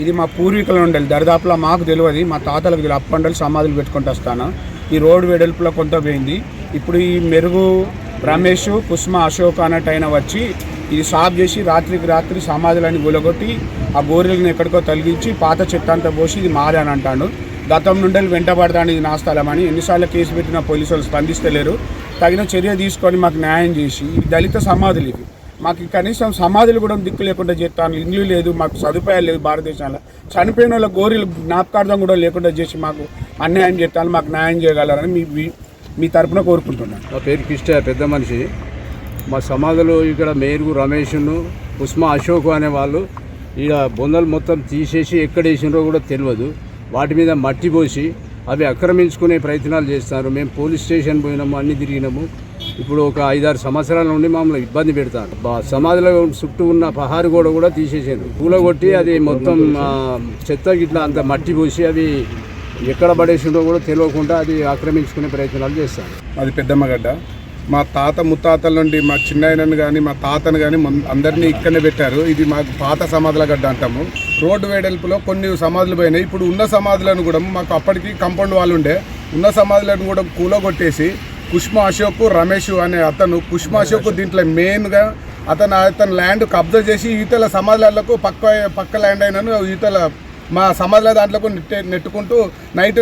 ఇది మా పూర్వీకుల నుండి దరిదాపులో మాకు తెలియదు, మా తాతలకు తెలియదు. అప్పండలు సమాధులు పెట్టుకుంటూ వస్తాను. ఈ రోడ్డు వెడల్పులో కొంత పోయింది. ఇప్పుడు ఈ మెరుగు రమేష్ కుస్మ అశోక్ అన్నట్టయినా వచ్చి ఇది సాఫ్ చేసి రాత్రికి రాత్రి సమాధులని గులగొట్టి ఆ గోరెలను ఎక్కడికో తొలగించి పాత చెత్త అంతా పోసి ఇది మాదే అని అంటాడు. గతం నుండి వెంటబడతాను ఇది నా స్థలం అని. ఎన్నిసార్లు కేసు పెట్టిన పోలీసులు స్పందిస్తలేరు. తగిన చర్య తీసుకొని మాకు న్యాయం చేసి ఈ దళిత సమాధులు ఇవి మాకు కనీసం సమాధులు కూడా దిక్కు లేకుండా చేస్తాను. ఇల్లు లేదు, మాకు సదుపాయాలు లేదు. భారతదేశంలో చనిపోయిన వాళ్ళ గోరీలు జ్ఞాపకార్థం కూడా లేకుండా చేసి మాకు అన్యాయం చేస్తాను. మాకు న్యాయం చేయగలరని మీ తరపున కోరుకుంటున్నాను. నా పేరు కిష్ట, పెద్ద మనిషి. మా సమాధులు ఇక్కడ మేరుగు రమేష్ను కుస్మ అశోక్ అనే వాళ్ళు ఈడ బొందలు మొత్తం తీసేసి ఎక్కడ వేసినారో కూడా తెలియదు. వాటి మీద మట్టి పోసి అవి ఆక్రమించుకునే ప్రయత్నాలు చేస్తారు. మేము పోలీస్ స్టేషన్ పోయినాము, అన్నీ తిరిగినాము. ఇప్పుడు ఒక 5-6 సంవత్సరాల నుండి మమ్మల్ని ఇబ్బంది పెడతారు. సమాధిలో చుట్టూ ఉన్న పహారు గోడ కూడా తీసేసారు. కూలగొట్టి అది మొత్తం చెత్త గిట్లా అంత మట్టి పోసి అవి ఎక్కడ పడేసిందో కూడా తెలియకుండా అది ఆక్రమించుకునే ప్రయత్నాలు చేస్తారు. అది పెద్దమ్మగడ్డ. మా తాత ముత్తాతల నుండి మా చిన్నాయనను కానీ మా తాతను కానీ అందరినీ ఇక్కడనే పెట్టారు. ఇది మాకు పాత సమాధుల గడ్డ అంటాము. రోడ్డు వెడల్పులో కొన్ని సమాధులు పోయినాయి. ఇప్పుడు ఉన్న సమాధులను కూడా మాకు అప్పటికి కాంపౌండ్ వాళ్ళు ఉండే ఉన్న సమాధులను కూడా కూలగొట్టేసి కుస్మ అశోక్ రమేష్ అనే అతను కుస్మ అశోక్ దీంట్లో మెయిన్గా అతను ల్యాండ్ కబ్జా చేసి ఈతల సమాధులకు పక్క ల్యాండ్ అయినను ఈతల మా సమాధుల దాంట్లోకి నెట్టుకుంటూ నైట్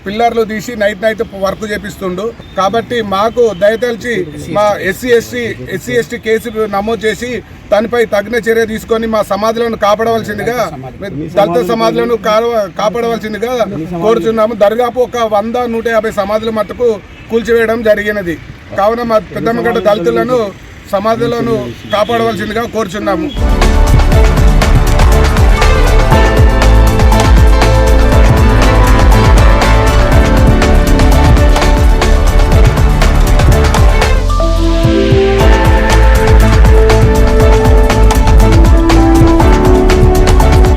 పిల్లర్లు తీసి నైట్ వర్క్ చేపిస్తుండు. కాబట్టి మాకు దయతలిచి మా ఎస్సీ ఎస్టీ కేసు నమోదు చేసి దానిపై తగిన చర్య తీసుకొని మా సమాధులను కాపాడవలసిందిగా, దళిత సమాధులను కాపాడవలసిందిగా కోరుచున్నాము. దరిదాపు ఒక 100-150 సమాధుల మట్టుకు కూల్చివేయడం జరిగినది. కావున మా పెద్దమ్మగడ్డ దళితులను సమాధులను కాపాడవలసిందిగా కోరుచున్నాము.